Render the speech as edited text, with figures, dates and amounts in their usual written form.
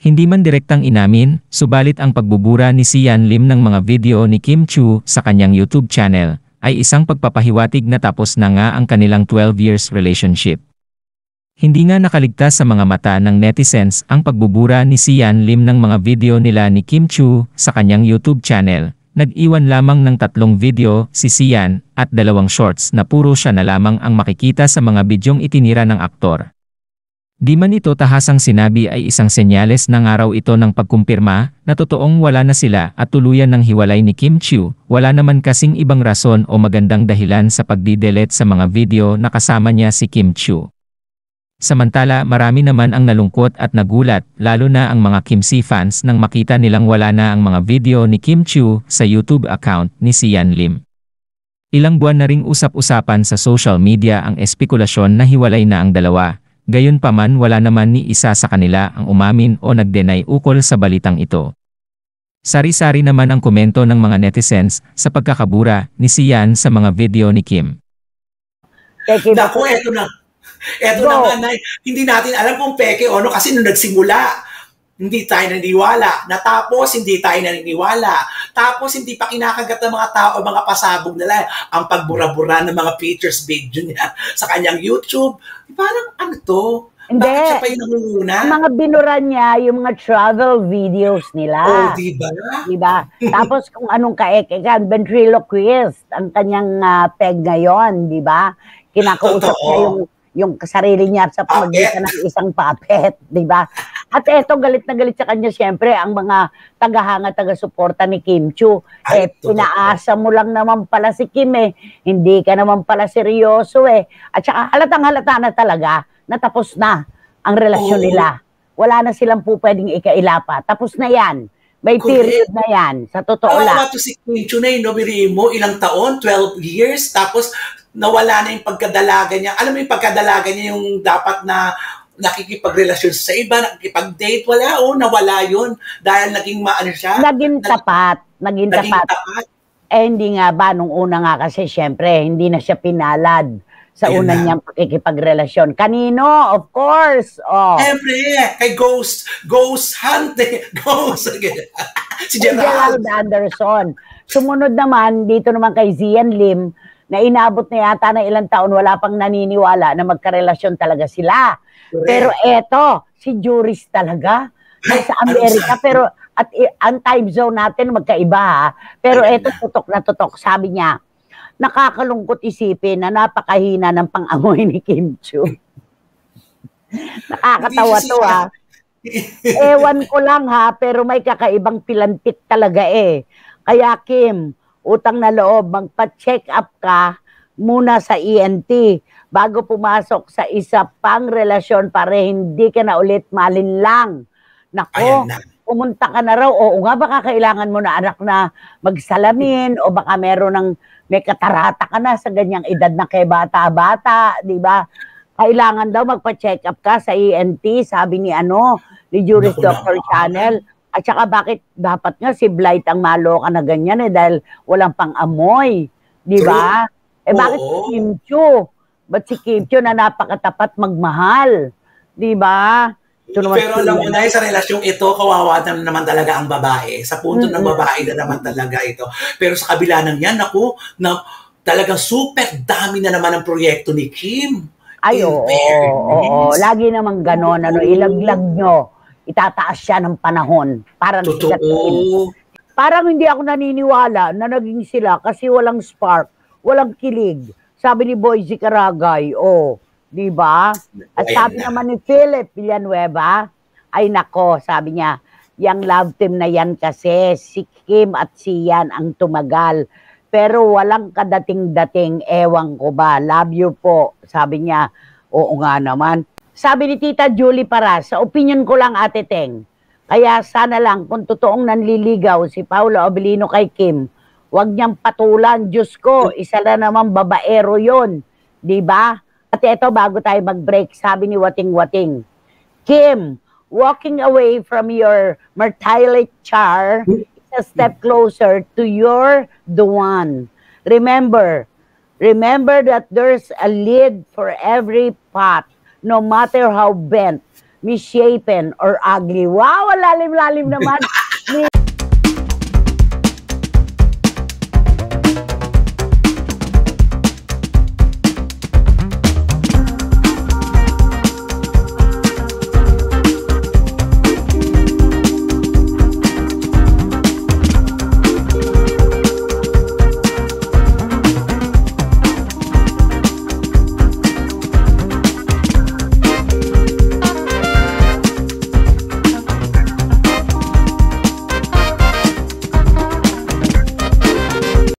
Hindi man direktang inamin, subalit ang pagbubura ni Sian Lim ng mga video ni Kim Chiu sa kanyang YouTube channel ay isang pagpapahiwatig na tapos na nga ang kanilang 12 years relationship. Hindi nga nakaligtas sa mga mata ng netizens ang pagbubura ni Sian Lim ng mga video nila ni Kim Chiu sa kanyang YouTube channel. Nag-iwan lamang ng 3 video si Sian at 2 shorts na puro siya na lamang ang makikita sa mga bidyong itinira ng aktor. Di man ito tahasang sinabi ay isang senyales ng araw ito ng pagkumpirma na totoong wala na sila at tuluyan ng hiwalay ni Kim Chiu. Wala naman kasing ibang rason o magandang dahilan sa pagdi-delete sa mga video na kasama niya si Kim Chiu. Samantala marami naman ang nalungkot at nagulat lalo na ang mga Kim Si fans nang makita nilang wala na ang mga video ni Kim Chiu sa YouTube account ni Sian Lim. Ilang buwan na ring usap-usapan sa social media ang espekulasyon na hiwalay na ang dalawa. Gayunpaman wala naman ni isa sa kanila ang umamin o nag-deny ukol sa balitang ito. Sari-sari naman ang komento ng mga netizens sa pagkakabura ni Sian sa mga video ni Kim. Naku, eto na. Eto naman, hindi natin alam kung peke o ano kasi nung nagsimula, hindi tayo naniniwala. Natapos, hindi tayo naniniwala. Tapos, hindi pa kinakagat ng mga tao o mga pasabog nila ang pagbura-bura ng mga pictures video niya sa kanyang YouTube. Parang ano to? Hindi. Bakit siya pa yung nangunguna? Mga binura niya, yung mga travel videos nila. Oh, diba? Diba? Tapos kung anong kaek-ekan, ventriloquist, ang kanyang peg ngayon, diba? Kinakausap niya yung sarili niya sa pamagitan ng isang puppet, di ba? At eto, galit na galit sa kanya siyempre ang mga tagahanga, taga-suporta ni Kim Chiu. Pinaasa mo lang naman pala si Kim hindi ka naman pala seryoso At saka halatang-halata na talaga na tapos na ang relasyon nila. Wala na silang po pwedeng ikaila pa. Tapos na yan. May period na yan. Sa totoo lang. To si Kim Chiu na biriin mo, ilang taon? 12 years? Tapos nawala na yung pagkadalaga niya. Alam mo yung pagkadalaga niya yung dapat na nakikipagrelasyon sa iba, nakikipag-date, nawala yun. Dahil naging maano siya. Naging tapat. Naging tapat. Hindi nga ba, nung una nga kasi, syempre, hindi na siya pinalad sa una niyang pakikipagrelasyon. Kanino? Of course. Siyempre, kay Ghost Hunting. Si Gerald Anderson. Sumunod naman, dito naman kay Sian Lim, na inabot na yata ng ilang taon, wala pang naniniwala na magkarelasyon talaga sila. Correct. Pero eto, si Juris talaga, sa Amerika, pero at ang time zone natin magkaiba Pero eto, tutok na tutok, sabi niya, nakakalungkot isipin na napakahina ng pang-amoy ni Kim Chiu. Nakakatawa to Ewan ko lang pero may kakaibang pilantik talaga Kaya Kim, utang na loob, magpa-check up ka muna sa ENT bago pumasok sa isa pang relasyon para hindi ka na ulit malinlang. Nako, pumunta ka na raw. Oo nga, baka kailangan mo na anak na magsalamin o baka may katarata ka na sa ganyang edad na kay bata-bata, di ba? Kailangan daw magpa-check up ka sa ENT, sabi ni Juris Dr. Channel. At saka bakit dapat nga si Blight ang maloka na ganyan dahil walang pang-amoy. Di ba? Bakit si Kim Chiu? Ba't si Kim Chiu na napakatapat magmahal? Di ba? Pero alam mo na sa relasyong ito, kawawa naman talaga ang babae. Sa punto ng babae na naman talaga ito. Pero sa kabila ng yan, talagang super dami na naman ang proyekto ni Kim. Ay, oo. Lagi naman ganon. Ilaglag nyo. Itataas siya ng panahon. Parang parang hindi ako naniniwala na naging sila kasi walang spark, walang kilig. Sabi ni Boyzy Caragay, di ba? At sabi naman ni Philip Villanueva, ay nako, sabi niya, yung love team na yan kasi si Kim at si Yan ang tumagal. Pero walang kadating-dating, ewan ko ba, love you po. Sabi niya, oo nga naman. Sabi ni Tita Julie Paras, sa opinion ko lang Ate Teng, kaya sana lang kung totoong nanliligaw si Paula Abilino kay Kim, wag niyang patulan, Diyos ko, isa na naman babaero yun, di ba? At ito, bago tayo mag-break, sabi ni Wating Wating, Kim, walking away from your Martile char is a step closer to your the one. Remember that there's a lid for every pot. No matter how bent, misshapen or ugly. Wow, lalim-lalim naman.